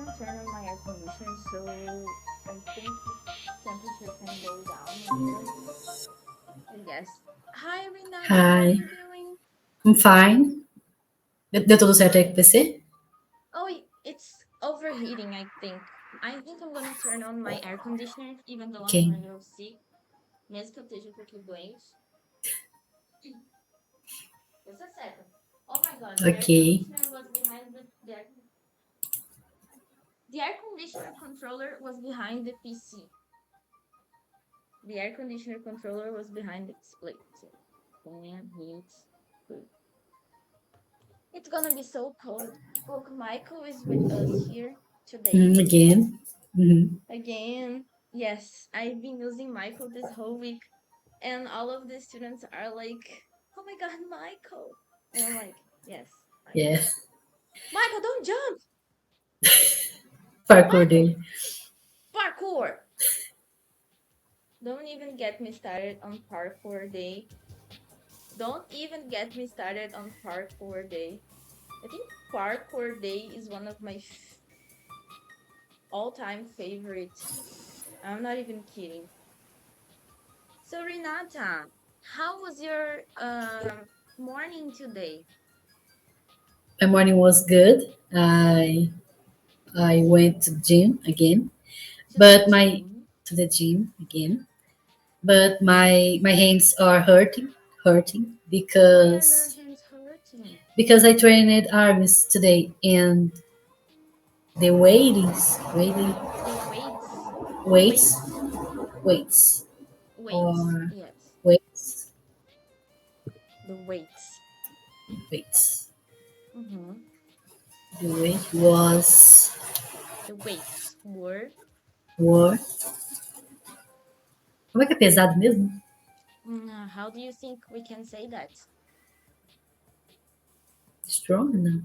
gonna turn on my air conditioner so I think the temperature can go down a little. Yes. Hi, Renata. How are Hi, you doing? I'm fine. Deu tudo certo aí com o PC? Oh, it's overheating, I think. I think I'm gonna turn on my air conditioner, even though I'm Ok, a little sick. Mesmo que eu esteja um pouquinho doente. Just a second. Oh my God, the air ok. conditioner was behind the air conditioner controller was behind the PC. The air conditioner controller was behind the display. So, fan, heat. Good. It's gonna be so cold. Look, Michael is with us here today. Again. Mhm. Again, yes, I've been using Michael this whole week, and all of the students are like, "Oh my God, Michael!" And I'm like, "Yes, Michael. Yes. Michael, don't jump, Parkour Michael. day. Parkour." Don't even get me started on parkour day. Don't even get me started on parkour day. I think parkour day is one of my all-time favorite. I'm not even kidding. So Renata, how was your morning today? My morning was good. I went to the gym again, To the but my gym? to the gym again. But my hands are hurting Why are your because hands hurting? I trained arms today and the The weights. weights Weights. weights Weights. or Yes. weights The weights. weights. Mm-hmm. The weight was The weights were. war. Como é que é pesado mesmo? How do you think we can say that? Strong? Não.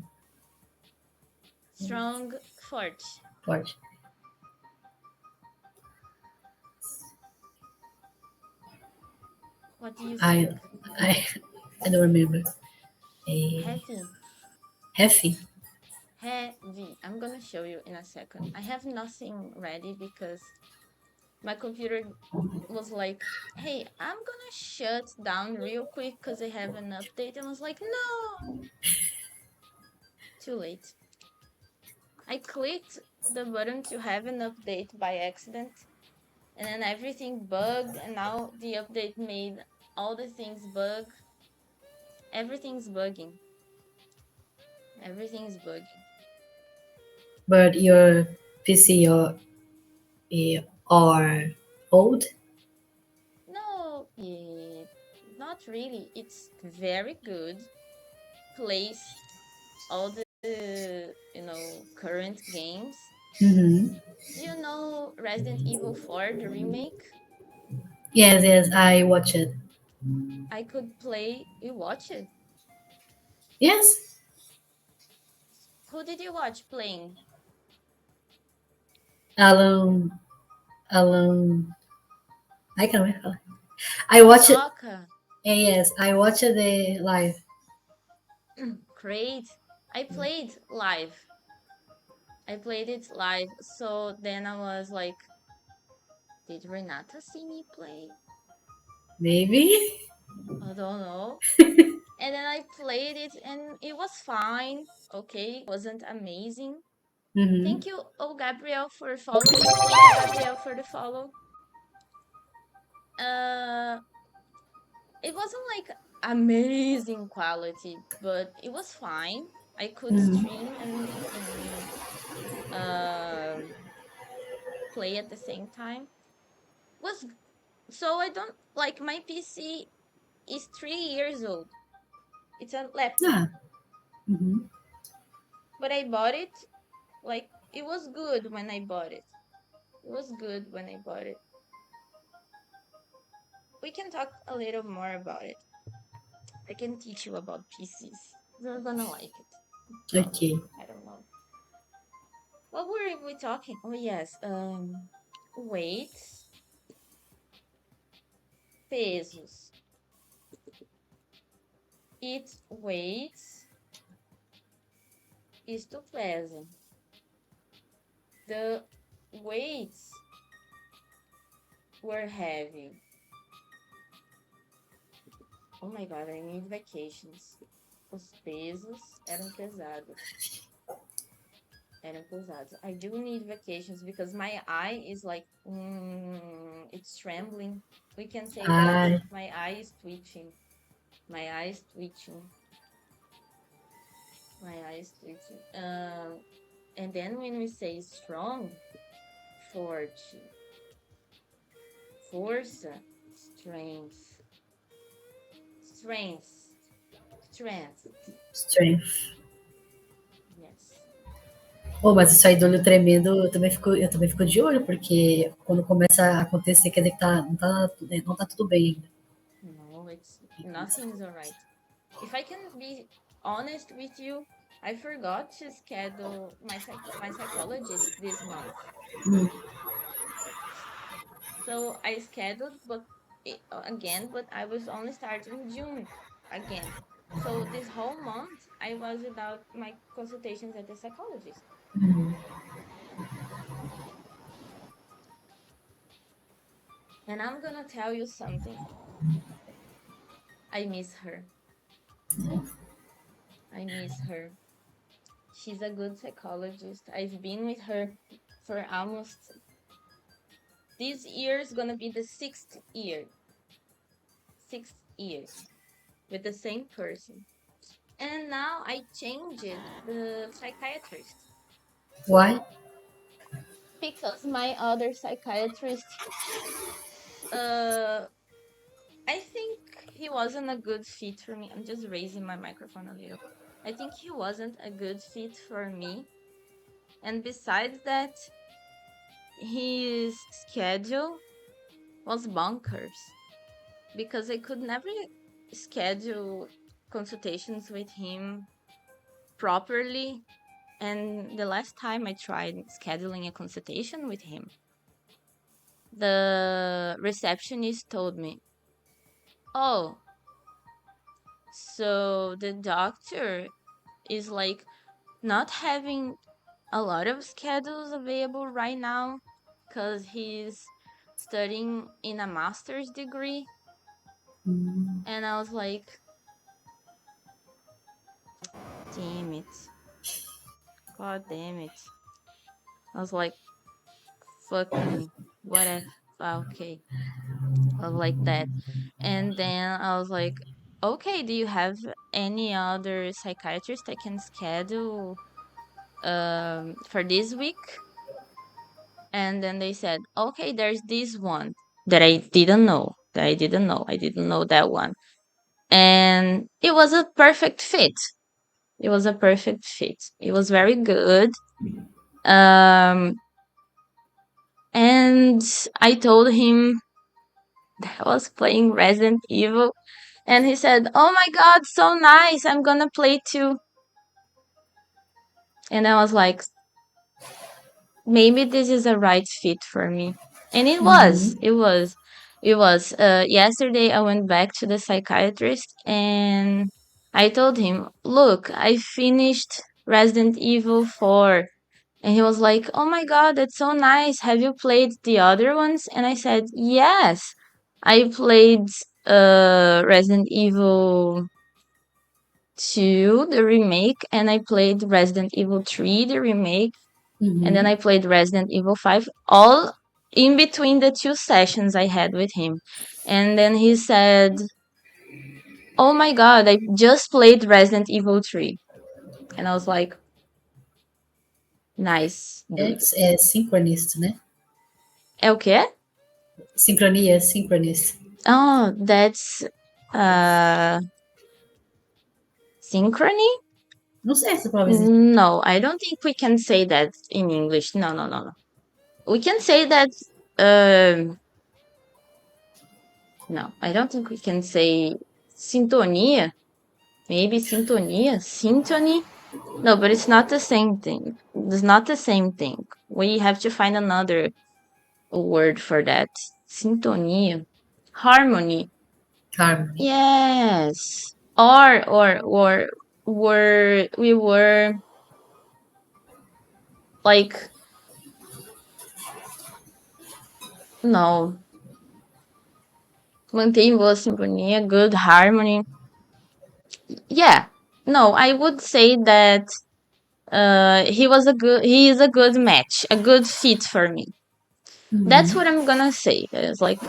Strong, forte. Forte. What do you I, think? I, I don't remember. Eh, Heavy. heavy. Heavy. I'm gonna show you in a second. I have nothing ready because my computer was like, "Hey, I'm gonna shut down real quick because I have an update." And I was like, "No, too late." I clicked the button to have an update by accident, and then everything bugged, and now the update made all the things bug. Everything's bugging. Everything's bugging. But your PC are old? No, not really. It's very good. Plays all the current games. Mm-hmm. Do you know Resident Evil 4, the remake? Yes, yes, I watch it. I could play. You watch it? Yes, Who did you watch playing? Alan, Alan, I can remember. I watch it. Soccer. Yes, I watch the live. Great. I played live. I played it live. So then I was like, did Renata see me play? Maybe. I don't know. And then I played it and it was fine. Okay, wasn't amazing. Mm-hmm. Thank you, oh Gabriel, for following. Thank you, Gabriel, for the follow. Uh it wasn't like amazing quality, but it was fine. I could Mm-hmm. stream and play at the same time. Was so I don't like my PC is 3 years old. It's a laptop, Yeah. Mm-hmm. but I bought it like it was good when I bought it. It was good when I bought it. We can talk a little more about it. I can teach you about PCs. You're gonna like it, Okay. probably. I don't know. What were we talking? Oh yes, weights, pesos. It weighs, isto pesa. The weights were heavy. Oh my God, I need vacations. Os pesos eram pesados. Eram pesados. I do need vacations because my eye is like, it's trembling. We can say that. Ai, My eye is twitching. My eye is twitching. My eye is twitching. And then when we say strong, forte, força, strength, strength, strength. strength. Yes. Pô, mas isso aí do olho tremendo, eu também fico de olho, porque quando começa a acontecer, quer dizer que não tá tudo bem No, it's nothing's all right. If I can be honest with you, I forgot to schedule my psychologist this month. ainda. So I scheduled, but again, but I was only starting June again. So this whole month I was without my consultations at the psychologist. And I'm gonna tell you something. I miss her. I miss her. She's a good psychologist. I've been with her for almost this year is gonna be the sixth year with the same person. And now I changed the psychiatrist Why? because my other psychiatrist, uh, I think he wasn't a good fit for me. I'm just raising my microphone a little. I think he wasn't a good fit for me. And besides that, his schedule was bonkers because I could never schedule consultations with him properly. And the last time I tried scheduling a consultation with him, the receptionist told me, "Oh, so the doctor is like not having a lot of schedules available right now because he's studying in a master's degree." And I was like, damn it. God damn it. I was like, fuck me. Whatever. Okay. I was like that. And then I was like, okay, do you have any other psychiatrist I can schedule for this week? And then they said, okay, there's this one that I didn't know. That I didn't know. I didn't know that one. And it was a perfect fit. It was a perfect fit. It was very good. Um, and I told him that I was playing Resident Evil, and he said, "Oh my God, so nice! I'm gonna play too." And I was like, maybe this is a right fit for me. And it was. It was. It was. Yesterday, I went back to the psychiatrist and I told him, look, I finished Resident Evil 4. And he was like, oh my God, that's so nice. Have you played the other ones? And I said, yes. I played Resident Evil 2, the remake, and I played Resident Evil 3, the remake, and then Uhum. I played Resident Evil 5, all in between the two sessions I had with him. And then he said, oh my God, I just played Resident Evil 3. And I was like, nice, dude. É synchronist, né? É o quê? Sincronia, synchronist. Oh, that's uh synchrony? Não sei se a palavra existe. No, I don't think we can say that in English. No, no, no, no. We can say that um no, I don't think we can say sintonia. Maybe sintonia, syntony. No, but it's not the same thing. It's not the same thing. We have to find another word for that. Sintonia. Harmony. Harmony. Yes. Or we were like No, mantém boa sintonia, good harmony. Yeah, no, I would say that he is a good match, a good fit for me. That's what I'm gonna say. It's like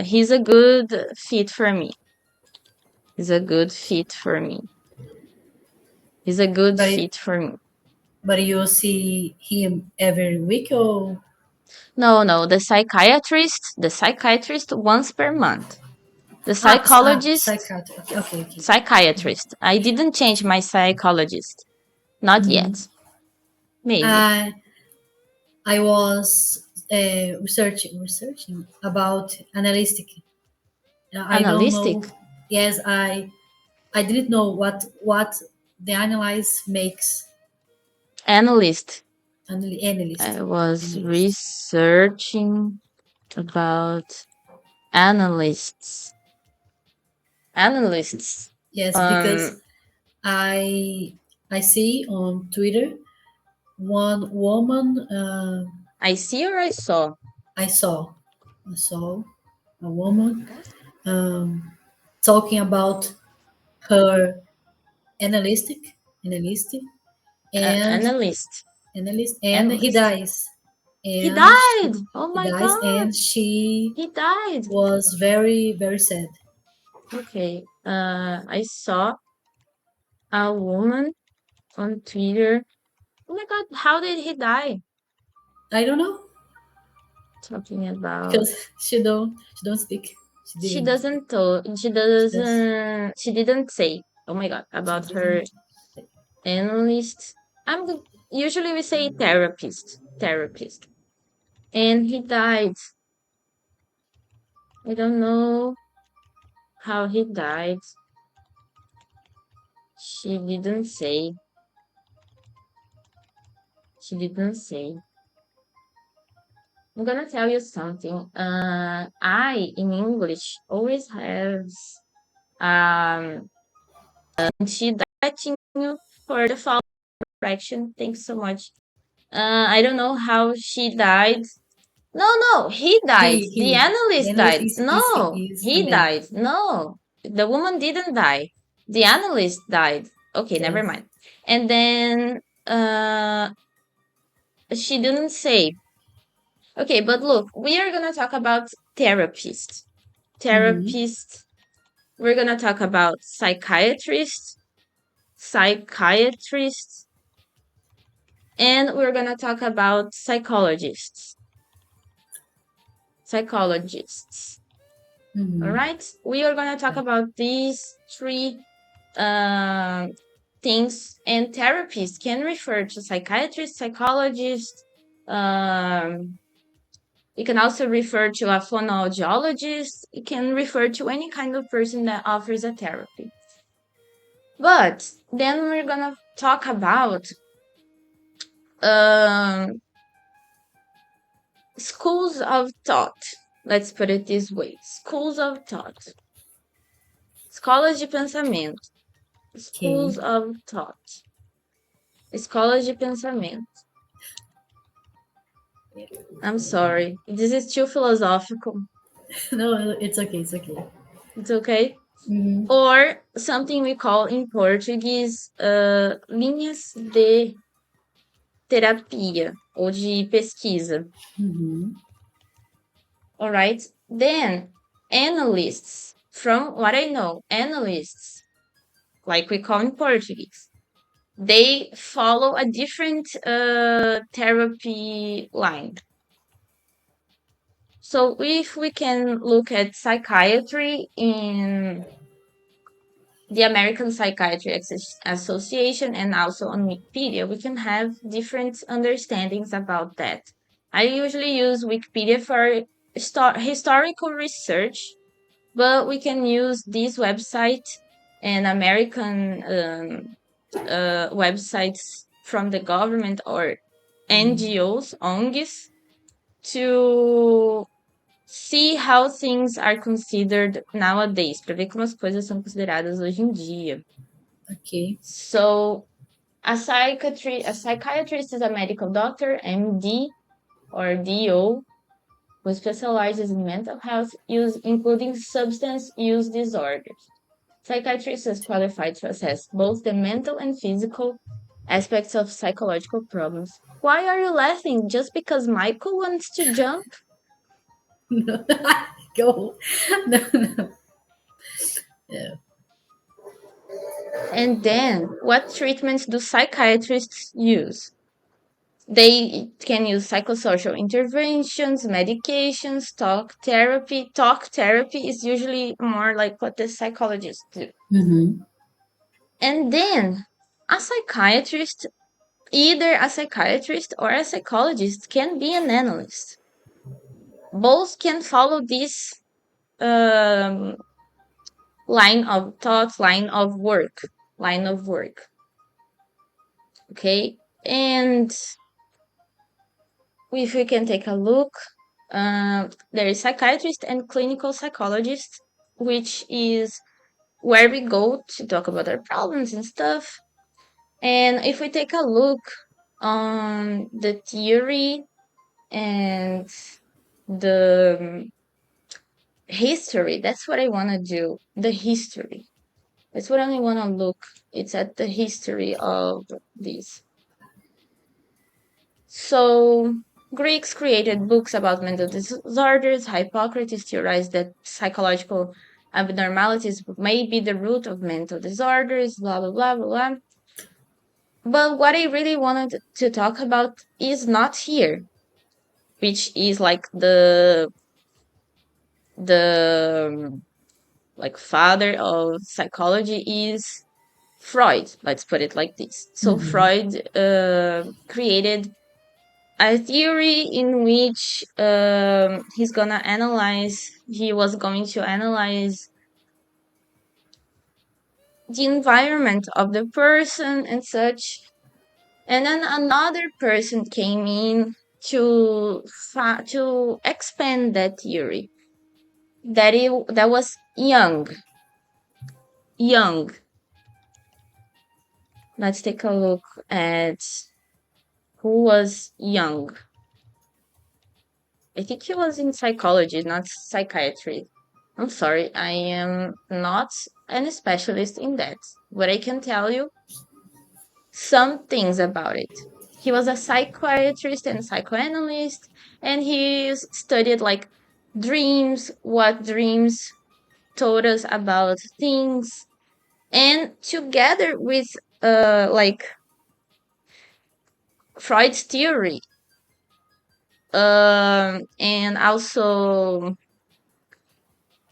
he's a good fit for me. He's a good fit for me. He's a good But fit for me. but you see him every week or No, no, the psychiatrist once per month. The psychiatrist? Okay, okay. psychiatrist. I didn't change my psychologist. Not yet. Maybe. I I was researching about analytic. I don't know. Analytic? Yes, I didn't know what the analyze makes Analyst. analyst I was analyst. researching about analysts. Analysts. Yes, because Um, I I see on Twitter one woman I see or I saw? I saw I saw a woman um, talking about her analytic analyst and Analyst. analyst and he Analyst. dies He and died! Oh he my dies god! and she He died! was very very sad. Okay. I saw a woman on Twitter. Oh my god, how did he die? I don't know Talking about because she don't speak. She she didn't. doesn't tell She does. she didn't say. Oh my god, She about her didn't. analyst. Usually we say therapist. And he died. I don't know how he died. She didn't say. She didn't say. I'm gonna tell you something. I in English always have she died for the fall correction. Thanks so much. I don't know how she died. No, no, he died. The The analyst analyst died. No, is a he man. died. No, the woman didn't die. The analyst died. Okay, never Yes. mind. And then she didn't say. Okay, but look, we are gonna talk about therapist. Therapist. We're gonna talk about psychiatrists, and we're gonna talk about psychologists. All right, we are gonna talk about these three uh, things, and therapists can refer to psychiatrists, psychologists. Um, it can also refer to a phonoaudiologist. It can refer to any kind of person that offers a therapy. But then we're gonna talk about um, schools of thought. Let's put it this way: schools of thought, escolas de pensamento, Okay. schools of thought, escolas de pensamento. I'm sorry, this is too philosophical. No, it's okay. It's okay. It's okay. Mm-hmm. Or something we call in Portuguese linhas de terapia ou de pesquisa. Mm-hmm. All right. Then analysts, from what I know, analysts, like we call in Portuguese, they follow a different therapy line. So if we can look at psychiatry in the American Psychiatry Association and also on Wikipedia, we can have different understandings about that. I usually use Wikipedia for historical research, but we can use this website and American websites from the government or NGOs, ONGs, to see how things are considered nowadays, para ver como as coisas são consideradas hoje em dia. Okay. So a psychiatrist is a medical doctor, MD or DO, who specializes in mental health use, including substance use disorders. Psychiatrists are qualified to assess both the mental and physical aspects of psychological problems. Why are you laughing? Just because Michael wants to jump? Que horror. Não, não. And then, what treatments do psychiatrists use? They can use psychosocial interventions, medications, talk therapy. Talk therapy is usually more like what the psychologists do. Uhum. And then, a psychiatrist, either a psychiatrist or a psychologist, can be an analyst. Both can follow this um, line of thought, line of work. Okay, and if we can take a look, there is psychiatrist and clinical psychologist, which is where we go to talk about our problems and stuff. And if we take a look on the theory and the history, that's what I want to do. The history. That's what I want to look. It's at the history of this. So Greeks created books about mental disorders. Hippocrates theorized that psychological abnormalities may be the root of mental disorders, blah, blah, blah, blah, blah. But what I really wanted to talk about is not here, which is like the like father of psychology is Freud. Let's put it like this. So Uhum. Freud created a theory in which he was going to analyze the environment of the person and such. And then another person came in to expand that theory. That was Young. Let's take a look at who was Young. I think he was in psychology, not psychiatry. I'm sorry, I am not an specialist in that, but I can tell you some things about it. He was a psychiatrist and psychoanalyst, and he studied like dreams, what dreams told us about things, and together with like Freud's theory, and also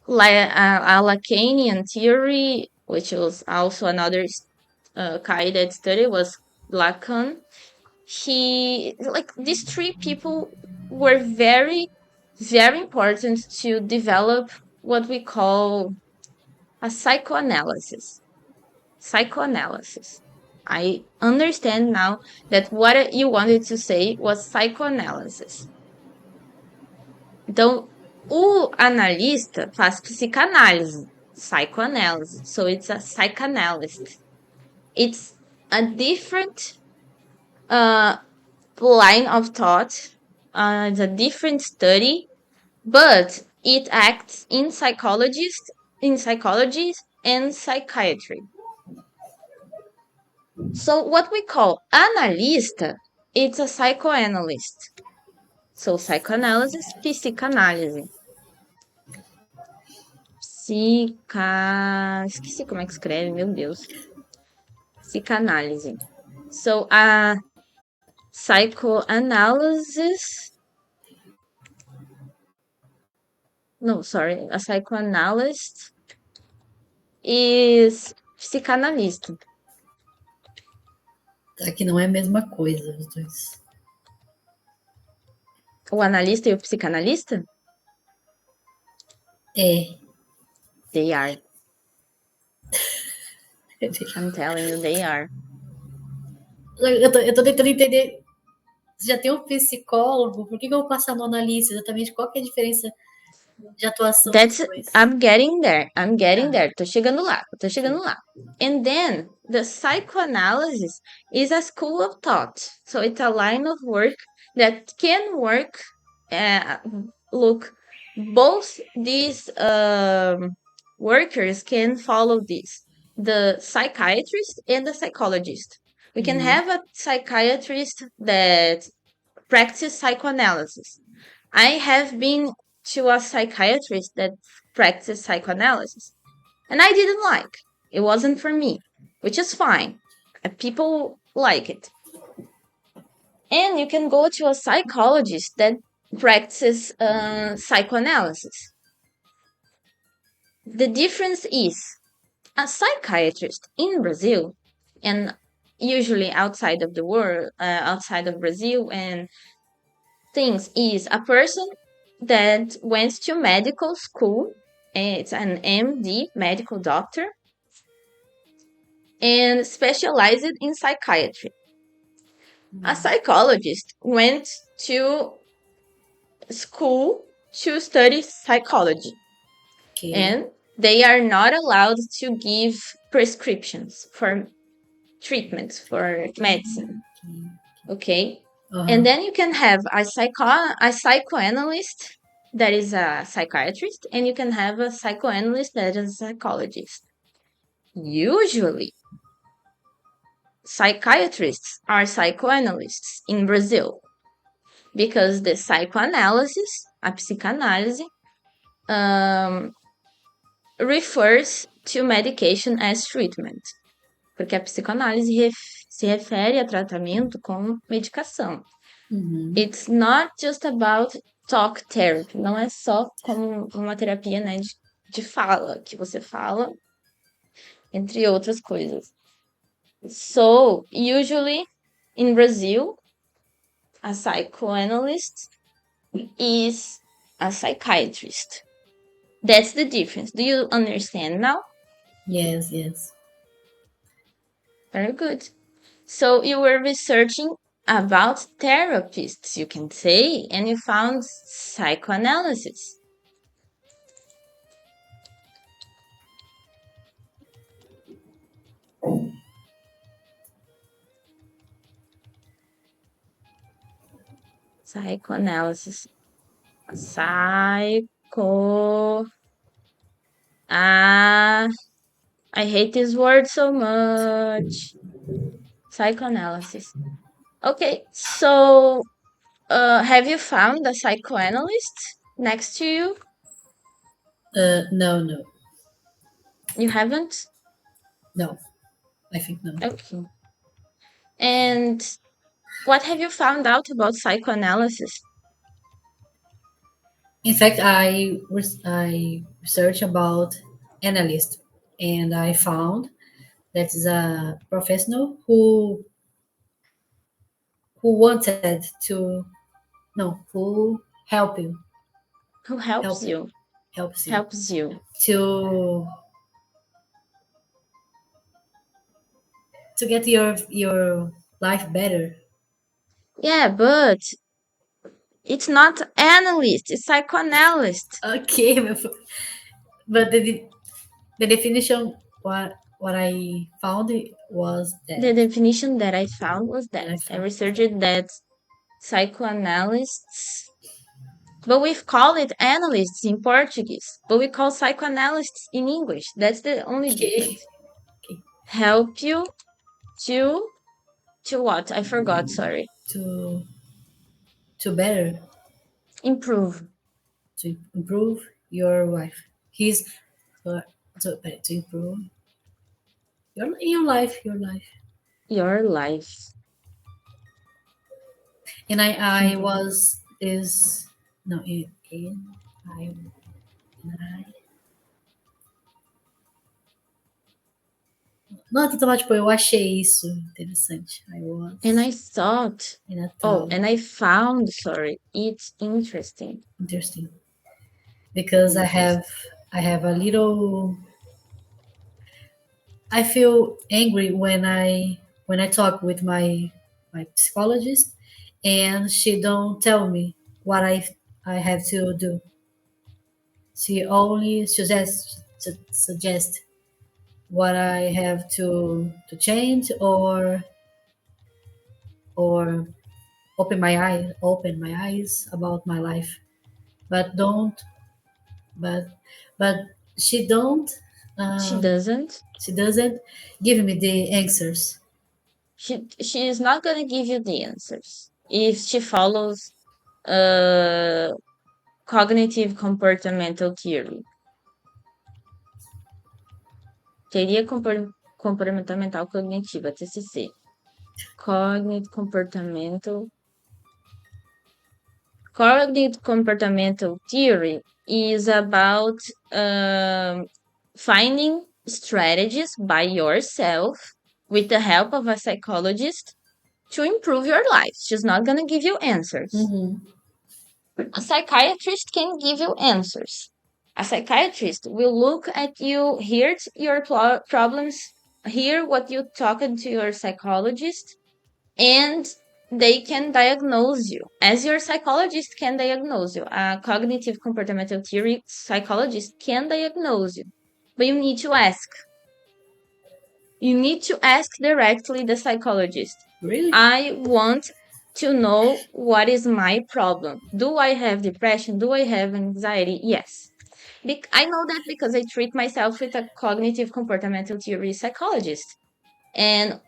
a Lacanian theory, which was also another guided study, was Lacan. He like these three people were very important to develop what we call a psychoanalysis. I understand now that what you wanted to say was psychoanalysis. Então, o analista faz psicanálise, psychoanalysis. So it's a psychanalyst. It's a different uh, line of thought. It's a different study, but it acts in psychology and psychiatry. So what we call analista, it's a psychoanalyst. So psychoanalysis, psicanálise. Esqueci como é que escreve, meu Deus. Psicanálise. So a psychoanalysis. No, sorry. A psychoanalyst is psicanalista. Tá, que não é a mesma coisa, os dois. O analista e o psicanalista? É. They are. I'm telling you, they are. Eu tô tentando entender. Se já tem um psicólogo, por que eu vou passar no analista? Exatamente qual que é a diferença de atuação dos That's dois? I'm getting there. I'm getting Tá, there. Tô chegando lá. Tô chegando ok. lá. And then the psychoanalysis is a school of thought. So it's a line of work that can work uh, look, both these workers can follow this, the psychiatrist and the psychologist. We can Mm-hmm. have a psychiatrist that practice psychoanalysis. I have been to a psychiatrist that practiced psychoanalysis, and I didn't like. It wasn't for me, which is fine. People like it. And you can go to a psychologist that practices psychoanalysis. The difference is a psychiatrist in Brazil, and usually outside of the world, outside of Brazil and things, is a person that went to medical school. It's an MD, medical doctor, and specialized in psychiatry. A psychologist went to school to study psychology, Okay. and they are not allowed to give prescriptions for treatment for medicine. Okay. And Uh-huh. then you can have a psychoanalyst that is a psychiatrist, and you can have a psychoanalyst that is a psychologist. Usually, psychiatrists are psychoanalysts in Brazil because the psychoanalysis, a psychoanalysis, um, refers to medication as treatment, porque a psicanálise se refere a tratamento com medicação. Mm-hmm. It's not just about talk therapy, não é só como uma terapia, né, de fala, que você fala, entre outras coisas. So, usually in Brazil, a psychoanalyst is a psychiatrist. That's the difference. Do you understand now? Yes, yes. Very good. So you were researching about therapists, you can say, and you found psychoanalysis. Psychoanalysis. Psycho. Ah, I hate this word so much. Psychoanalysis. Okay, so have you found a psychoanalyst next to you? No, no, You haven't? no. I think no. Okay. And what have you found out about psychoanalysis? In fact, I researched about analyst, and I found that is a professional who wanted to no who help you Who helps help you you? helps you Helps you. to get your life better. Yeah, but it's not analyst, it's psychoanalyst. Okay, but the definition what I found was The definition that I found was that that I I found researched that psychoanalysts, but we call it analysts in Portuguese, but we call psychoanalysts in English. That's the only okay difference. okay Help you to what? I forgot, sorry. to better Improve to improve your life. He's uh, to improve your life. your life. And I was is no I I não, então, tipo, eu achei isso interessante. I And was I thought, in a oh, town. and I found, sorry, it's interesting. Interesting because Interest. I have a little. I feel angry when I talk with my psychologist, and she don't tell me what I have to do. She only suggest what I have to change or open my eyes about my life. but don't but but she don't She um, doesn't. she doesn't give me the answers. She is not gonna give you the answers if she follows uh cognitive comportamental theory. Teoria comportamental cognitiva, TCC. Comportamental Cognitive comportamental theory is about finding strategies by yourself with the help of a psychologist to improve your life. She's not going to give you answers. Mm-hmm. A psychiatrist can give you answers. A psychiatrist will look at you, hear your problems, hear what you talked to your psychologist, and they can diagnose you as your psychologist can diagnose you. A cognitive comportamental theory psychologist can diagnose you, but you need to ask directly the psychologist. Really? I want to know what is my problem. Do I have depression? Do I have anxiety? Yes. I know that because I treat myself with a cognitive comportamental theory psychologist, and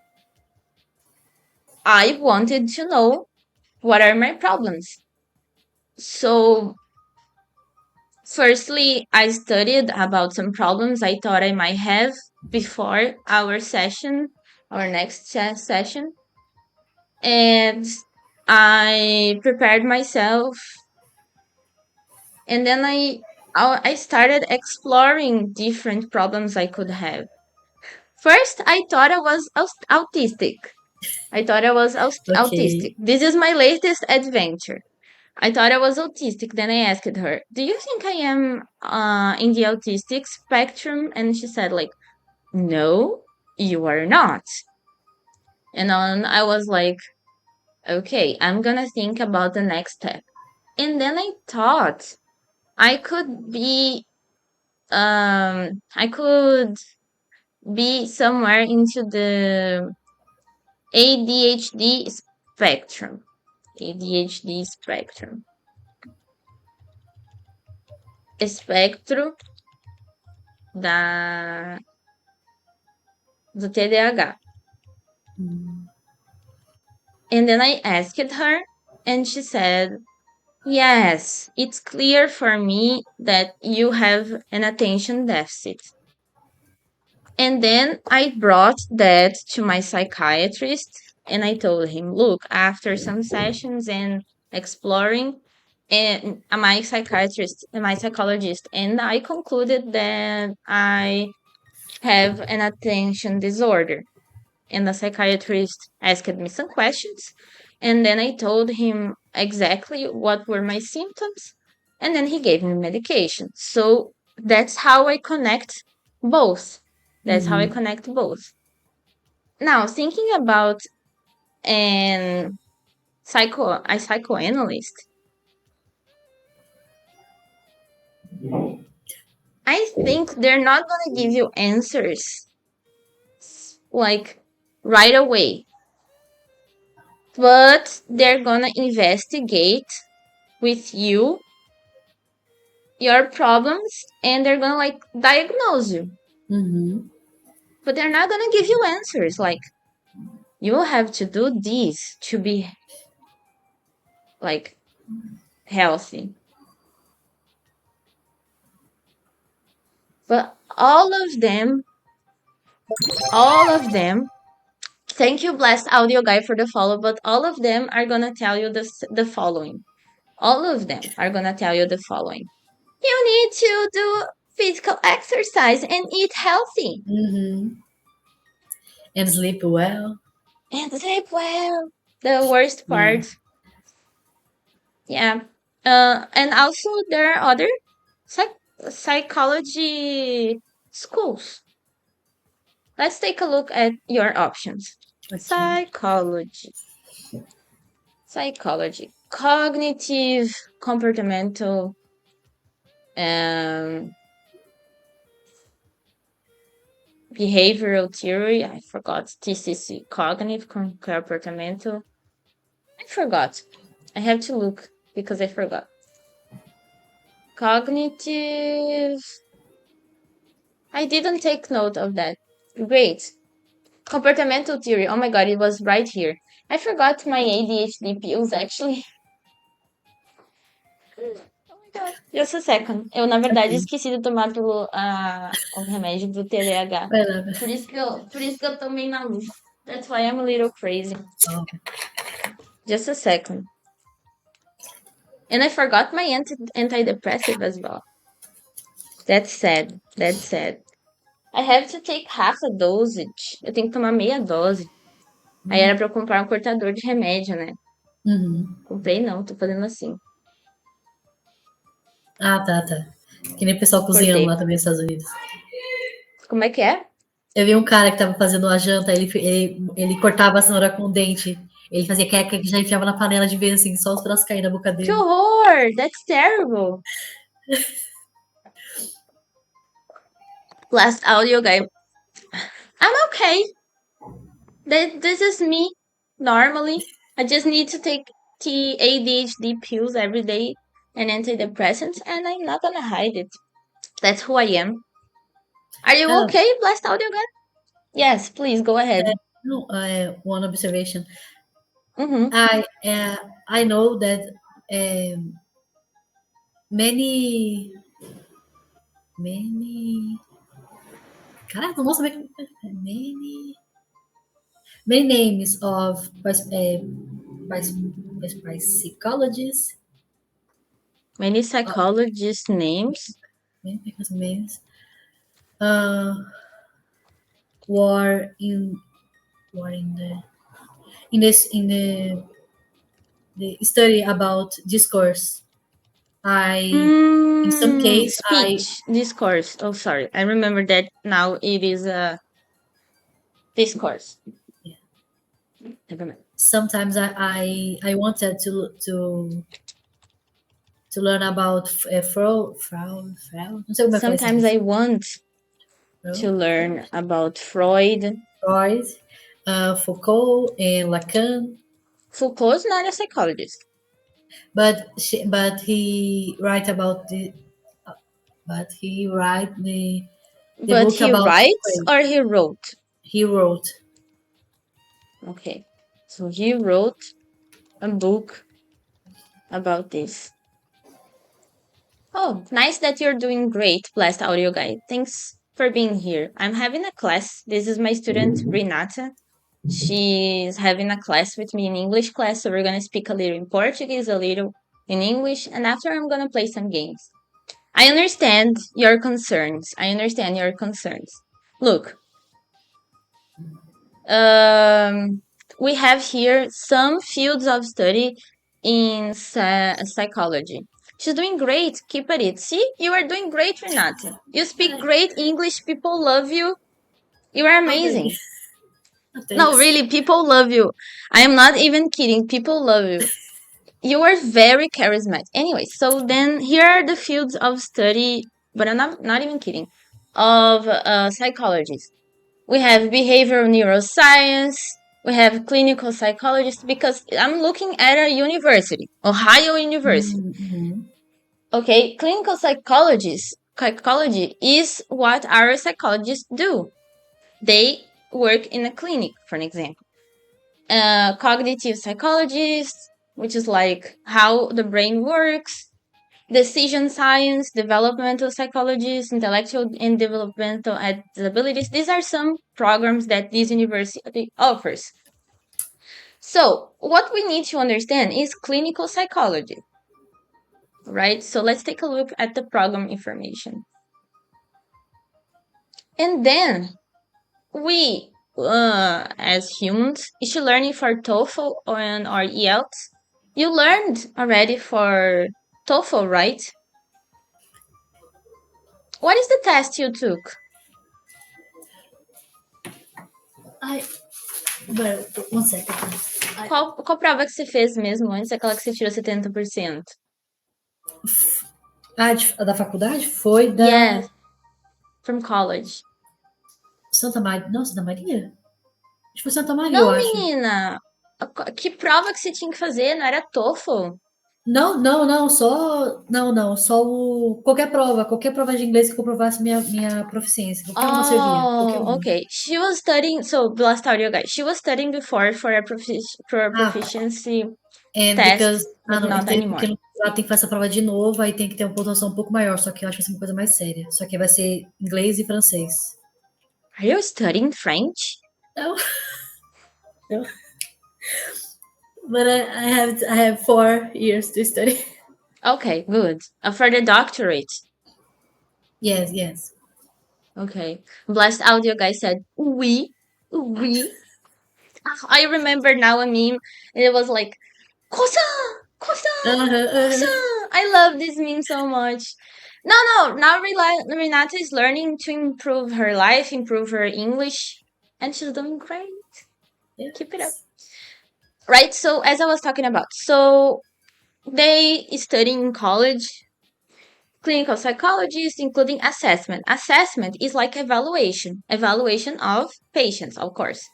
I wanted to know what are my problems. So, firstly, I studied about some problems I thought I might have before our session, our next session, and I prepared myself, and then I started exploring different problems I could have. First, I thought I was autistic. I thought I was autistic. Okay. This is my latest adventure. I thought I was autistic. Then I asked her, "Do you think I am in the autistic spectrum?" And she said, like, "No, you are not." And then I was like, "Okay, I'm gonna think about the next step." And then I thought I could be I could be somewhere into the ADHD spectrum. ADHD spectrum. Espectro da do TDAH. Mm-hmm. And then I asked her, and she said, "Yes, it's clear for me that you have an attention deficit." And then I brought that to my psychiatrist, and I told him, "Look, after some sessions and exploring, and my psychiatrist and my psychologist, and I concluded that I have an attention disorder." And the psychiatrist asked me some questions, and then I told him exactly what were my symptoms, and then he gave me medication. So that's how I connect both. That's how I Mm-hmm. connect both. Now, thinking about an a psychoanalyst, I think they're not going to give you answers like right away, but they're going to investigate with you your problems, and they're gonna like diagnose you, Mm-hmm. but they're not gonna give you answers like you will have to do this to be like healthy. But all of them, thank you, blessed audio guy, for the follow, but all of them are gonna tell you the following. All of them are gonna tell you the following: you need to do physical exercise and eat healthy Mm-hmm. And sleep well. and sleep well. The worst Yeah. part. Yeah. And also there are other psychology schools. Let's take a look at your options. Okay. Psychology. Psychology. Cognitive, comportamental, um, behavioral theory. I forgot. TCC. Cognitive, comportamental. I forgot. I have to look because I forgot. Cognitive. I didn't take note of that. Great. Comportamental theory. Oh my god, it was right here. I forgot my ADHD pills actually. Oh my god. Just a second. Eu, na verdade, Ok. esqueci de tomar o remédio do TDAH. Vai lá. Por isso que eu tomei na luz. That's why I'm a little crazy. Ó, Just a second. And I forgot my antidepressive as well. That's sad. That's sad. I have to take half a dosage. Eu tenho que tomar meia dose. Aí era pra eu comprar um cortador de remédio, né? uhum. Comprei não, tô fazendo assim. Ah, tá, tá. Que nem o pessoal cozinhando Cortei. lá também nos Estados Unidos. Como é que é? Eu vi um cara que tava fazendo uma janta, ele cortava a cenoura com o dente. Ele fazia queca que já enfiava na panela de vez, assim, só os braços caindo na boca Que dele. horror! That's terrible. Last audio guy. I'm okay. This is me. Normally, I just need to take T ADHD pills every day and antidepressants, and I'm not gonna hide it. That's who I am. Are you Ah, okay, Blast Audio guy? Yes, please go ahead. no, one observation. Mm-hmm. I know that um, many many. Caraca, nossa, many names of psychologists. Many psychologist names. Many names. Uh, were in were in the study about discourse. I in some case I Speech, discourse. Oh, sorry. I remember that now it is a discourse. Never mind. sometimes I wanted to learn about não sei como é que fala esse Sometimes I want Freud, to learn about Freud. Foucault and Lacan, Foucault's not a psychologist, but he write about the but he write the but book he about writes Freud. or he wrote. He wrote. Okay, so he wrote a book about this. Oh, nice that you're doing great, Blast Audio Guy. Thanks for being here. I'm having a class. This is my student, Renata. She's having a class with me in English class, so we're gonna speak a little in Portuguese, a little in English, and after I'm gonna play some games. I understand your concerns. I understand your concerns. Look, um, we have here some fields of study in psychology. She's doing great. Keep at it. See, you are doing great, Renata. You speak great English. People love you. You are Oh, amazing. No, thanks. really, people love you. I am not even kidding. People love you. You are very charismatic. Anyway, so then here are the fields of study, but I'm not even kidding, of psychologists. We have behavioral neuroscience. We have clinical psychologists because I'm looking at a university, Ohio University. Mhm. Okay, clinical psychology is what our psychologists do. They work in a clinic, for an example. Cognitive psychologists, which is like how the brain works, decision science, developmental psychologists, intellectual and developmental abilities. These are some programs that this university offers. So, what we need to understand is clinical psychology, right? So, let's take a look at the program information. And then we, as humans, is learning for TOEFL and or IELTS. You learned already for TOEFL, right? What is the test you took? I well, one second. Qual prova que você fez mesmo antes daquela que você tirou 70%? A da faculdade foi da Yes, from college. Santa Maria. Não, Santa Maria? Acho que foi Santa Maria, eu Não, acho. menina! Que prova que você tinha que fazer? Não era TOEFL? Não, não, não, só. Não, não, só o. Qualquer prova de inglês que comprovasse minha proficiência. Qualquer uma servia. Qualquer Oh, uma. okay. She was studying, so blast audio guys. She was studying before for a Ah, proficiency and test, because. Ah, but não, not porque anymore. lá tem que fazer essa prova de novo, aí tem que ter uma pontuação um pouco maior, só que eu acho que vai ser uma coisa mais séria. Só que vai ser inglês e francês. Are you studying French? Não, não. But I have 4 years to study. Okay, good. For the doctorate. Yes, yes. Okay. Blast audio guy said, we. I remember now a meme. It was like, croissant, croissant, Uh-huh, uh-huh. croissant. I love this meme so much. No, no. Now Renata is learning to improve her life, improve her English, and she's doing great. Keep it up. Yes. Right. So as I was talking about, so they study in college clinical psychologists, including assessment. Assessment is like evaluation of patients, of course.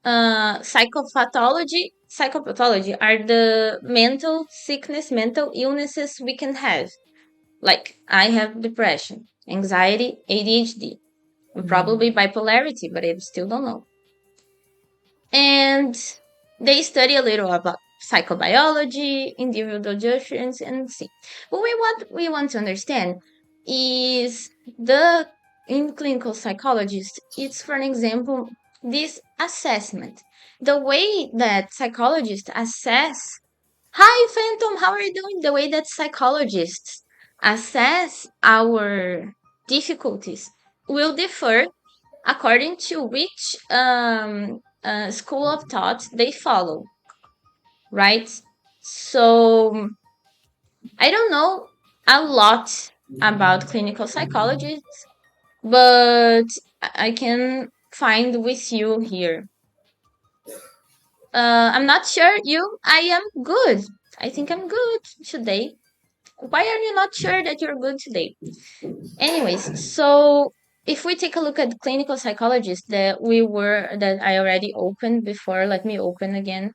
Psychopathology are the mental sickness, mental illnesses we can have. Like I have depression, anxiety, ADHD, and probably bipolarity, but I still don't know. And they study a little about psychobiology, individual judgments, and see. But what we want to understand is the in clinical psychologist, it's for an example, this assessment. The way that psychologists assess, hi Phantom, how are you doing? The way that psychologists assess our difficulties will differ according to which school of thought they follow, right? So I don't know a lot about clinical psychology, but I can find with you here. I'm not sure you. I am good. I think I'm good today. Why are you not sure that you're good today? Anyways, so if we take a look at clinical psychologists that I already opened before, let me open again.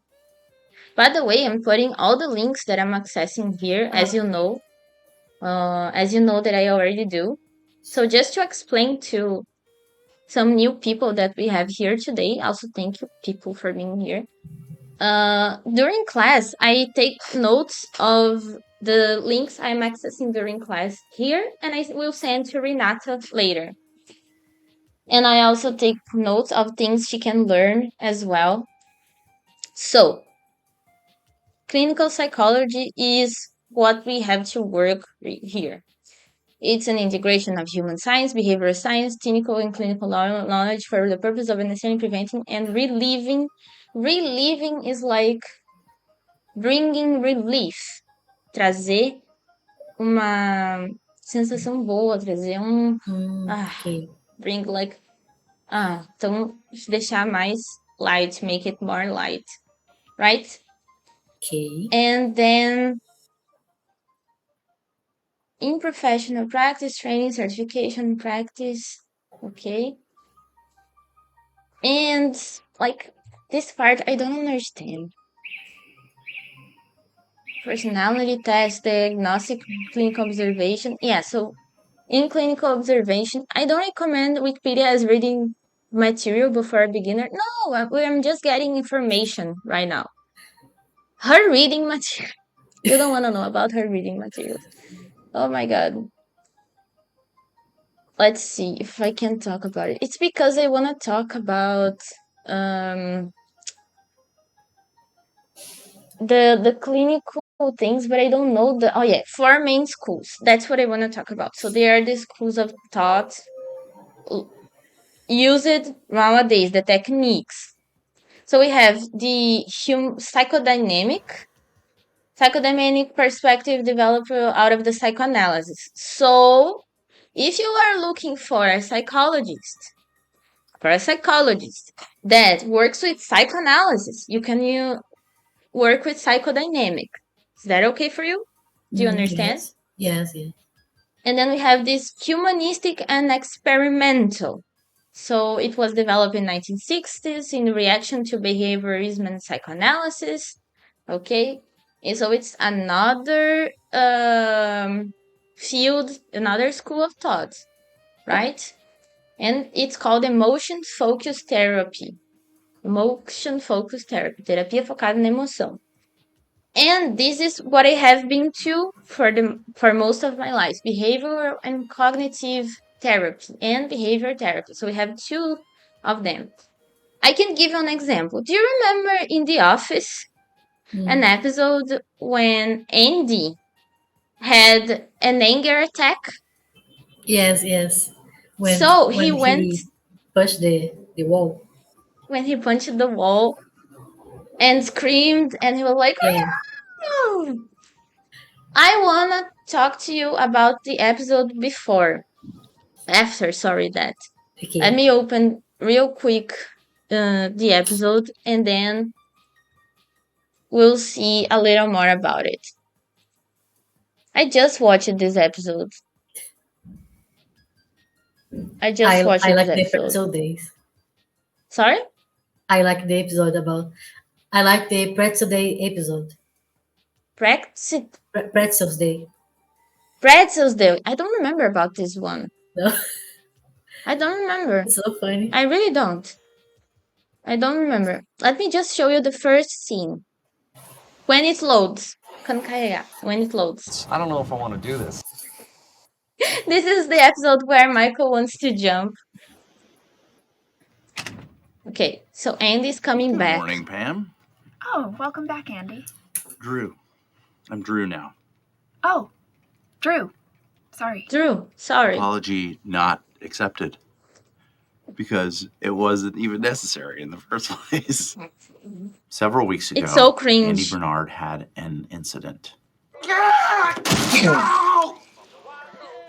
By the way, I'm putting all the links that I'm accessing here, as you know that I already do. So just to explain to some new people that we have here today, also thank you people for being here. During class, I take notes of the links I'm accessing during class here, and I will send to Renata later. And I also take notes of things she can learn as well. So, clinical psychology is what we have to work here. It's an integration of human science, behavioral science, clinical and clinical knowledge for the purpose of understanding, preventing, and relieving. Relieving is like bringing relief, trazer uma sensação boa, trazer ah, Okay. bring like então deixar mais light, make it more light, right? Okay. And then in professional practice, training, certification, practice, okay? And like this part, I don't understand. Personality test, diagnostic, clinical observation. Yeah, so in clinical observation, I don't recommend Wikipedia as reading material before a beginner. No, I'm just getting information right now. Her reading material. You don't want to know about her reading materials. Oh my god. Let's see if I can talk about it. It's because I want to talk about um the clinical things, but I don't know the. Oh yeah, four main schools. That's what I want to talk about. So they are the schools of thought used nowadays, the techniques. So we have the psychodynamic perspective developed out of the psychoanalysis. So if you are looking for a psychologist that works with psychoanalysis, you work with psychodynamic. Is that okay for you? Do you understand? Yes. Yes, yes. And then we have this humanistic and experimental. So it was developed in 1960s in reaction to behaviorism and psychoanalysis. Okay. And so it's another field, another school of thought, right? And it's called emotion focused therapy. Emotion focused therapy, terapia focada na emoção. And this is what I have been to for most of my life, behavioral and cognitive therapy and behavior therapy. So we have two of them. I can give you an example. Do you remember in The Office an Mm. episode when Andy had an anger attack? Yes, yes. When So he when went he pushed the wall. when he punched the wall and screamed, and he was like, Yeah. "Ah!" I wanna talk to you about the episode before, after, sorry, that. Let Okay. me open real quick the episode, and then we'll see a little more about it. I just watched this episode. I just watched I this like the episode. pretzel days. Sorry? I like the episode about. I like the pretzel day episode. Brexit Pretzels day. Pretzels Day. I don't remember about this one. No, I don't remember. it's so funny. I really don't. I don't remember. Let me just show you the first scene. When it loads. Kan carregar. When it loads. I don't know if I want to do this. This is the episode where Michael wants to jump. Okay, so Andy's coming Good back. morning, Pam. Oh, welcome back, Andy. Drew. I'm Drew now. Oh, Drew. Sorry. Drew, sorry. Apology not accepted. Because it wasn't even necessary in the first place. Several weeks ago, It's so Andy cringe. Bernard had an incident.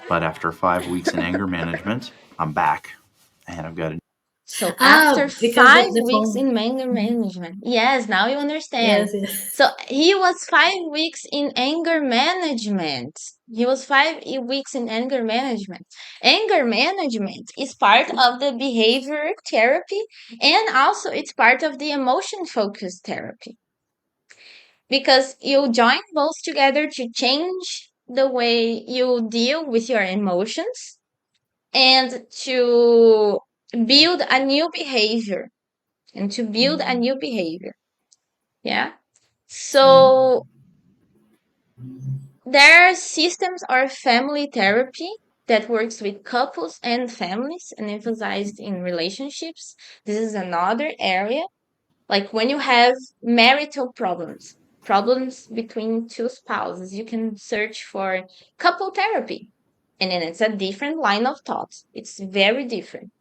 But after 5 weeks in anger management, I'm back. And I've got a So Ah, after because five the weeks phone. in anger management. Yes, now you understand. Yes, yes. So he was 5 weeks in anger management. He was 5 weeks in anger management. Anger management is part of the behavior therapy, and also it's part of the emotion focused therapy, because you join both together to change the way you deal with your emotions and to build a new behavior and to build a new behavior. Yeah. Mm. So there are systems or family therapy that works with couples and families and emphasized in relationships. This is another area. Like when you have marital problems, problems between two spouses, you can search for couple therapy. And then it's a different line of thought. It's very different.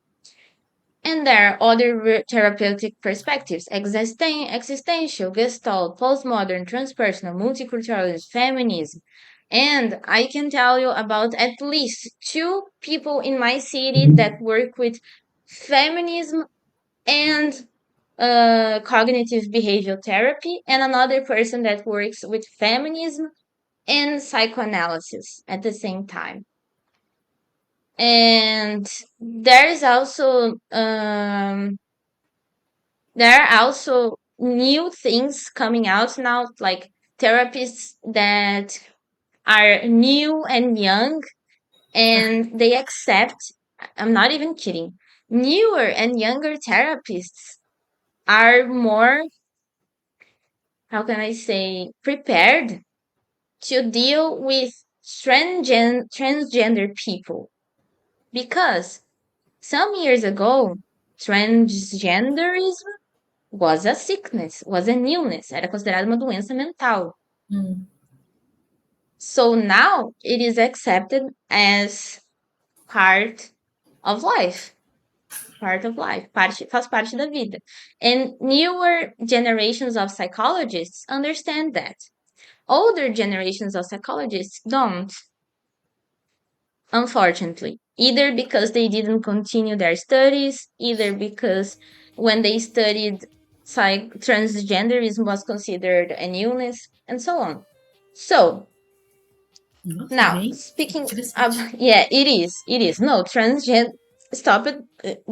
And there are other therapeutic perspectives: existential, gestalt, postmodern, transpersonal, multiculturalism, feminism. And I can tell you about at least two people in my city that work with feminism and cognitive behavioral therapy, and another person that works with feminism and psychoanalysis at the same time. And there is also there are also new things coming out now, like therapists that are new and young, and they accept, I'm not even kidding, newer and younger therapists are more, how can I say, prepared to deal with transgender people. Because some years ago, transgenderism was a sickness, was an illness, era considerada uma doença mental. Mm. So now it is accepted as part of life. Part of life, faz parte da vida. And newer generations of psychologists understand that. Older generations of psychologists don't, unfortunately, either because they didn't continue their studies, either because when they studied transgenderism was considered an illness, and so on. So Nossa, now bem speaking of, interessante. yeah, it is no transgender stopped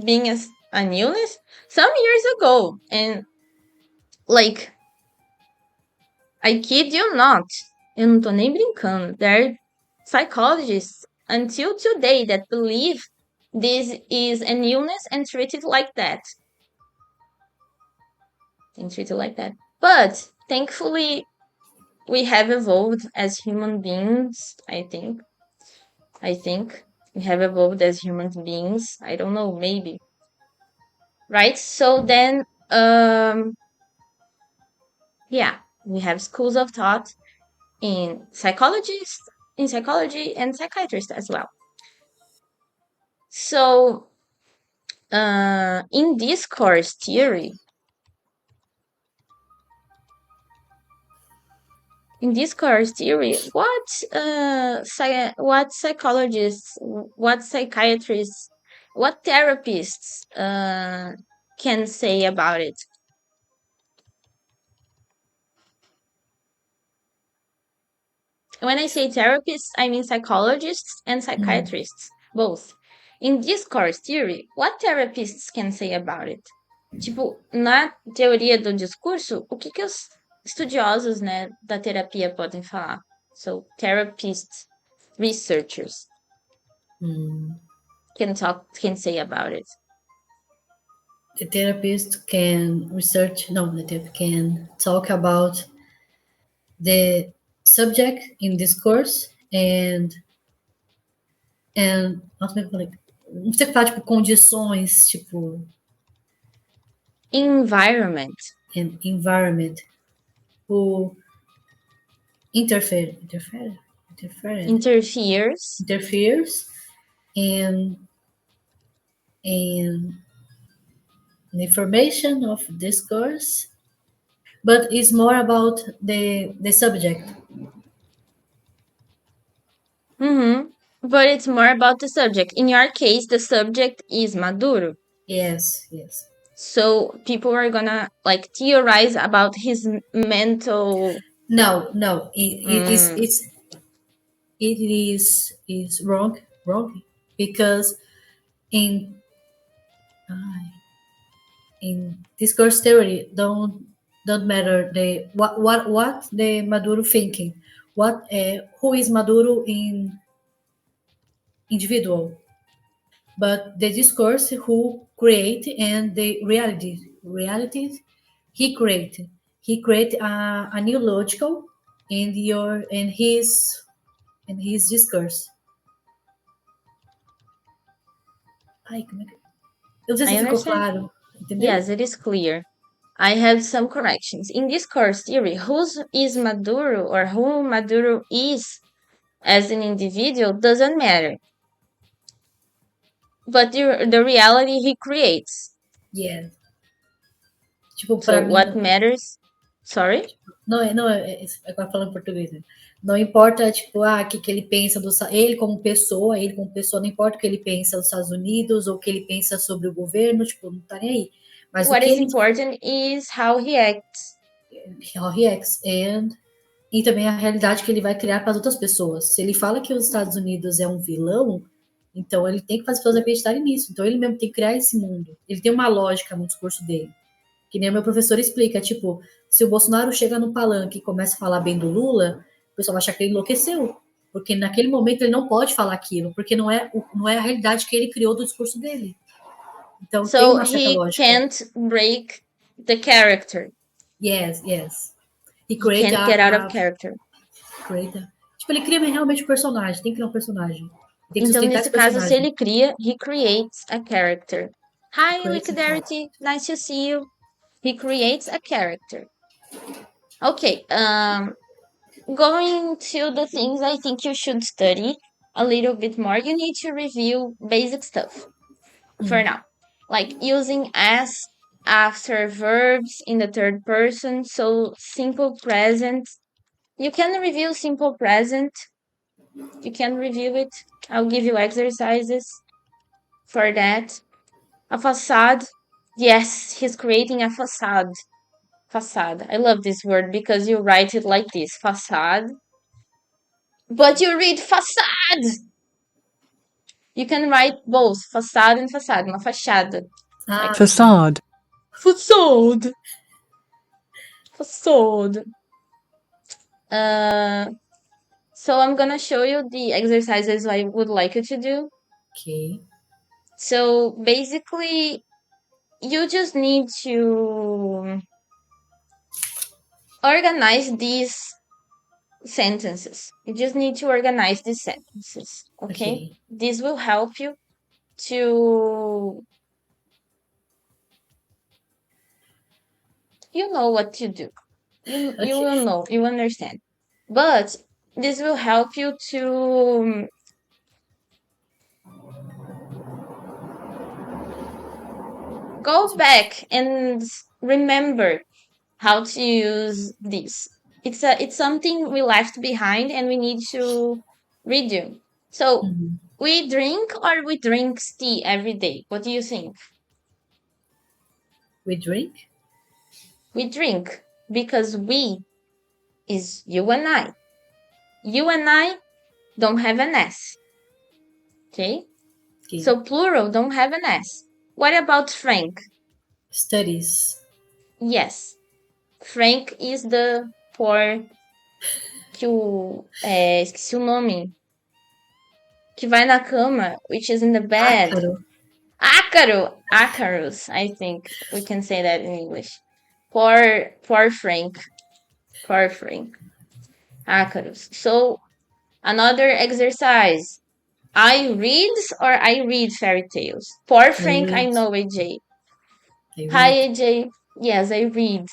being an illness some years ago, and like I kid you not. Eu não tô nem brincando. There are psychologists until today that believe this is an illness and treat it like that. And treat it like that. But thankfully, we have evolved as human beings, I think. We have evolved as human beings. I don't know, maybe. Right? So then, yeah, we have schools of thought in psychology and psychiatrists as well. So, in discourse theory, what psychologists, what psychiatrists, what therapists can say about it? When I say therapists, I mean psychologists and psychiatrists, both. In discourse theory, what therapists can say about it? Tipo, na teoria do discurso, o que que os estudiosos, né, da terapia podem falar? So, therapists, researchers can say about it. The therapist can research, no, the therapist can talk about the subject in discourse nossa, como é que eu falei? Não sei falar, tipo, condições, tipo, Environment. and environment, who interferes in the information of discourse, but it's more about the subject. But it's more about the subject. In your case, the subject is Maduro. Yes. So people are gonna like theorize about his mental. No, it is wrong because in discourse theory don't matter the what the Maduro thinking, what who is Maduro in individual, but the discourse who create and the realities he create a new logical in his discourse. Ai, como é que... Eu não sei I se ficou understand. claro, entendeu? Yes, it is clear. I have some corrections. In discourse theory, who is Maduro or who Maduro is as an individual doesn't matter. But the reality he creates. Yeah. Tipo, So para mim, what matters? Sorry? agora falando português, né? Não importa, tipo, o que ele pensa ele como pessoa, não importa o que ele pensa dos Estados Unidos ou o que ele pensa sobre o governo, tipo, não tá nem aí. Mas What o que is ele important is how he acts. how he acts e também a realidade que ele vai criar para as outras pessoas. Se ele fala que os Estados Unidos é um vilão, então ele tem que fazer as pessoas acreditarem nisso. Então ele mesmo tem que criar esse mundo. Ele tem uma lógica no discurso dele. Que nem o meu professor explica, tipo, se o Bolsonaro chega no palanque e começa a falar bem do Lula, o pessoal vai achar que ele enlouqueceu. Porque naquele momento ele não pode falar aquilo, porque não é a realidade que ele criou do discurso dele. Então tem So uma certa he lógica. can't break the character. Yes. He can't get out of character. Tipo, ele cria realmente um personagem, tem que criar um personagem. Tem que Então, sustentar nesse esse caso, se personagem. ele cria, he creates a character. Hi, Creates a Liquidarity. Nice to see you. He creates a character. Okay, going to the things I think you should study a little bit more, you need to review basic stuff for now. Like using as after verbs in the third person. So simple present. You can review simple present. You can review it. I'll give you exercises for that. A facade. Yes, he's creating a facade. Facade. I love this word because you write it like this. Facade. But you read facade. You can write both facade and facade. Uma fachada. Like Facade. facade. Facade. Uh, so I'm gonna show you the exercises I would like you to do. Okay. So basically, you just need to organize these sentences. You just need to organize these sentences, okay? Okay. This will help you to, you know what to do. You Okay. will know, you understand. But this will help you to go back and remember how to use this. It's something we left behind and we need to redo. So Mhm. we drink or we drink tea every day. What do you think? We drink. We drink because we is you and I. You and I don't have an S. Okay? Okay. So plural don't have an S. What about Frank? Studies. Yes. Frank is the poor que o. Esqueci o nome. Que vai na cama, which is in the bed. Ácaro. Ácaro! Ácaros, I think we can say that in English. Poor Frank. Poor Frank. Ácaros. So, another exercise. I read or I read fairy tales. Poor I Frank, I read. know AJ. I Hi read. AJ. Yes, I read.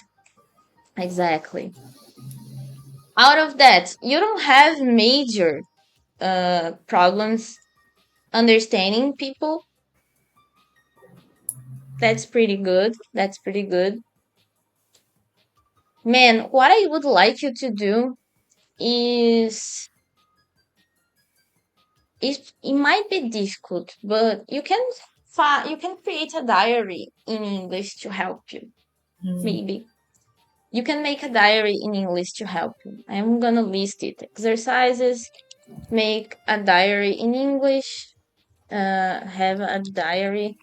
Exactly. Out of that, you don't have major problems understanding people. That's pretty good. That's pretty good. Man, what I would like you to do is it might be difficult, but you can create a diary in English to help you. Mm. Maybe you can make a diary in English to help you. I'm gonna list it. Exercises. Make a diary in English. Have a diary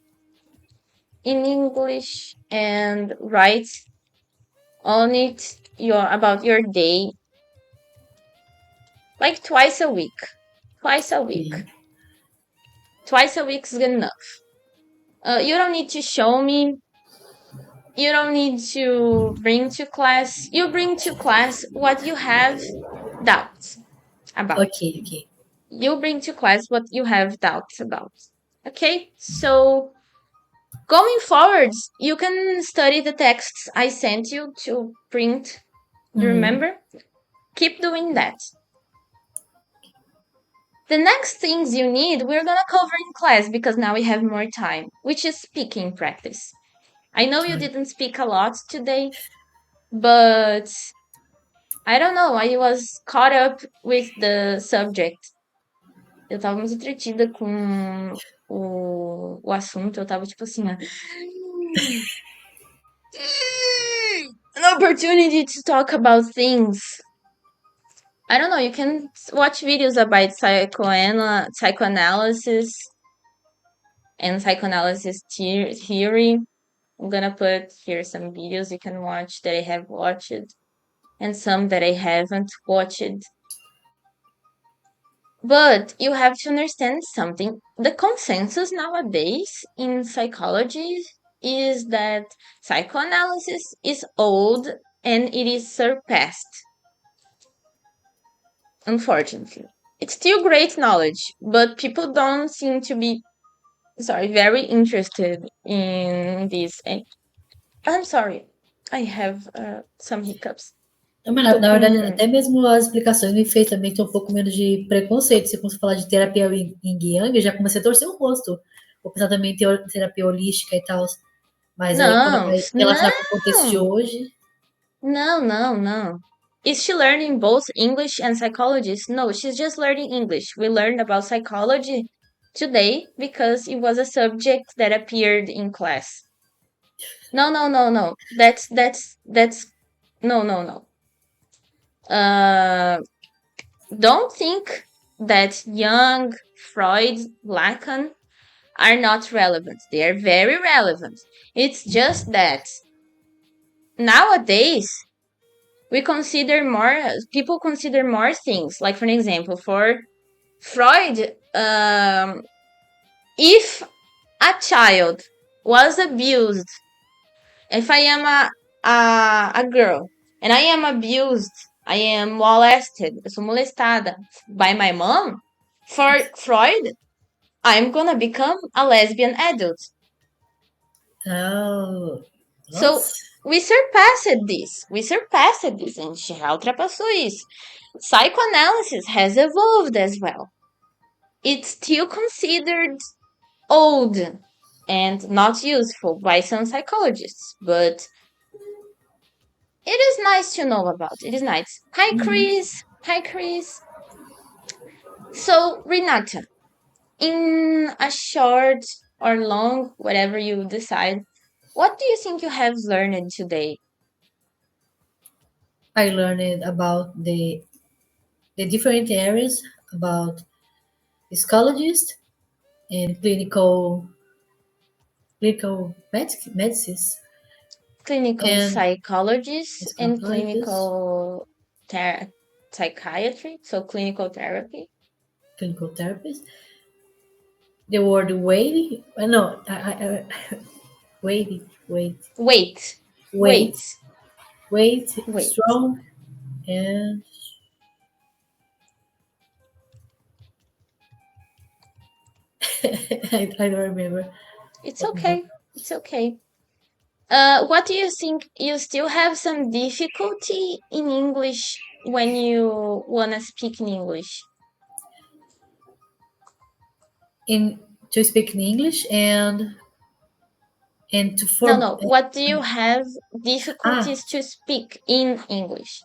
in English and write on it about your day like twice a week. Twice a week. Okay. Twice a week is good enough. You don't need to show me. You don't need to bring to class. You bring to class what you have doubts about. Okay. Okay. You bring to class what you have doubts about. Okay? So going forward, you can study the texts I sent you to print. You Mm. remember? Keep doing that. The next things you need, we're gonna cover in class because now we have more time, which is speaking practice. I know you didn't speak a lot today, but I don't know, I was caught up with the subject. Eu tava muito entretida com o assunto, eu tava tipo assim, ó. An opportunity to talk about things. I don't know, you can watch videos about psychoanalysis and psychoanalysis theory. I'm gonna put here some videos you can watch that I have watched and some that I haven't watched. But you have to understand something. The consensus nowadays in psychology is that psychoanalysis is old and it is surpassed, unfortunately. It's still great knowledge, but people don't seem to be, sorry, very interested in this. And I'm sorry, I have some hiccups. Mas, Tô na verdade, com. até mesmo as explicações me fez também ter um pouco menos de preconceito. Se você falar de terapia em Yang, eu já comecei a torcer o rosto. Vou pensar também em terapia holística e tal. Mas aí, quando Não, vai relacionar com o contexto de não, hoje, não, não, não. Is she learning both English and psychology? No, she's just learning English. We learned about psychology today because it was a subject that appeared in class. No, no, no, no. That's no, no, no. Don't think that Jung, Freud, Lacan are not relevant. They are very relevant. It's just that nowadays we consider more, people consider more things. Like, for example, for Freud, if a child was abused, if I am a girl and I am abused, I am molested, eu sou molestada by my mom, for Freud, I'm gonna become a lesbian adult. Oh, So nossa. we surpassed this. We surpassed this. A gente já ultrapassou isso. Psychoanalysis has evolved as well. It's still considered old and not useful by some psychologists, but it is nice to know about. It is nice. Hi, Chris. Hi, Chris. So, Renata, in a short or long, whatever you decide, what do you think you have learned today? I learned about the different areas about psychologist and clinical medicine Clinical and psychologist and psychologist, clinical psychiatry, so clinical therapy. clinical therapist. The word waiting, no, Wait, wait, wait, wait, wait. strong, and I don't remember It's what more. okay. It's okay. What do you think? You still have some difficulty in English when you wanna speak in English? In to speak in English and to No, form no. What do you have ah difficulties to speak in English?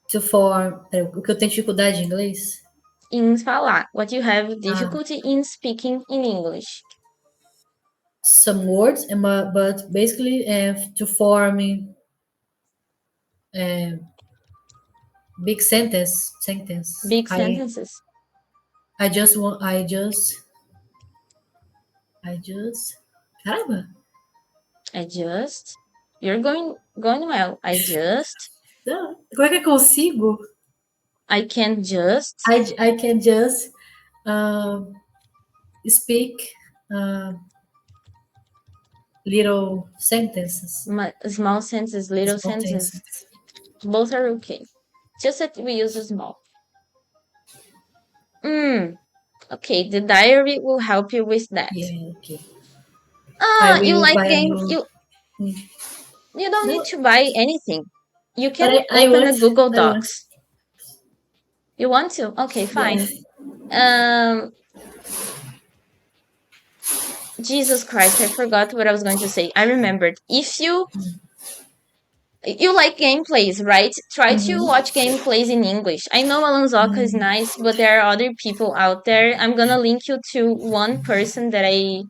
to form. Peraí, o que eu tenho dificuldade em inglês? In falar. What you have Ah, difficulty in speaking in English? some words, but basically to form uh, big sentence. Big sentences. I just want I just caramba. I just. You're going well. I just. Não, como é que eu consigo? I can just. I can just um, speak little sentences, Small sentences, little small sentences. sentences. Both are okay. Just that we use a small. Okay, the diary will help you with that. Yeah, okay. I Ah, you will like buy a game? new. You don't need No, to buy anything. You but can I open a want. Google I want. Docs. You want to? Okay, Yeah. fine. Um, Jesus Christ, I forgot what I was going to say. I remembered. If you like gameplays, right? Try to Mm-hmm. watch gameplays in English. I know Alonsoca is nice, but there are other people out there. I'm gonna link you to one person that I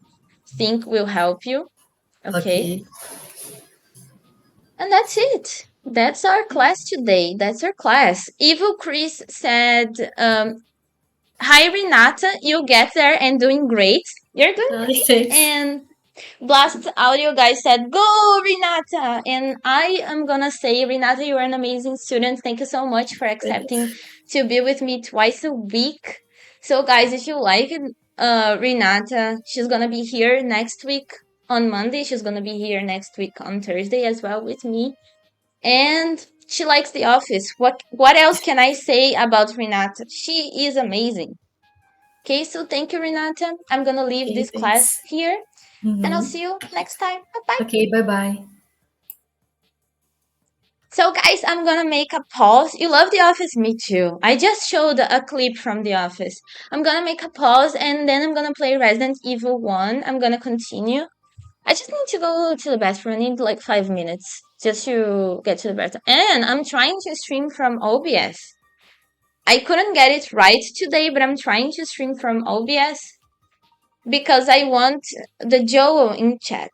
think will help you. Okay. Okay. And that's it. That's our class today. That's our class. Evil Chris said, hi Renata, you get there and doing great. You're doing great. Thanks. And Blast Audio guy said, go Renata. And I am gonna say, Renata, you are an amazing student. Thank you so much for accepting to be with me twice a week. So guys, if you like it, Renata, she's gonna be here next week on Monday. She's gonna be here next week on Thursday as well with me. And she likes The Office. What else can I say about Renata? She is amazing. Okay, so thank you, Renata. I'm gonna leave Okay, this class thanks. here, and I'll Mm-hmm. see you next time. Bye bye. Okay, bye bye. So, guys, I'm gonna make a pause. You love The Office? Me too. I just showed a clip from The Office. I'm gonna make a pause and then I'm gonna play Resident Evil 1. I'm gonna continue. I just need to go to the bathroom. I need like 5 minutes just to get to the bathroom. And I'm trying to stream from OBS. I couldn't get it right today, but I'm trying to stream from OBS because I want the Joel in chat.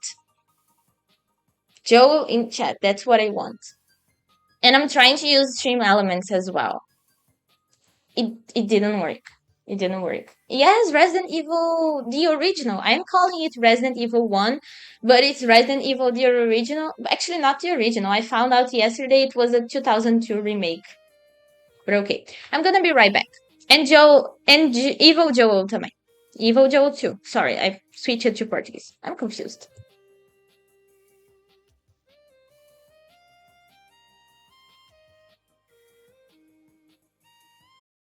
Joel in chat. That's what I want. And I'm trying to use Stream Elements as well. It didn't work. It didn't work. Yes, Resident Evil, the original. I'm calling it Resident Evil 1, but it's Resident Evil, the original. Actually, not the original. I found out yesterday it was a 2002 remake. But okay, I'm gonna be right back. And Evil Joel também. Evil Joel 2. Sorry, I switched it to Portuguese. I'm confused.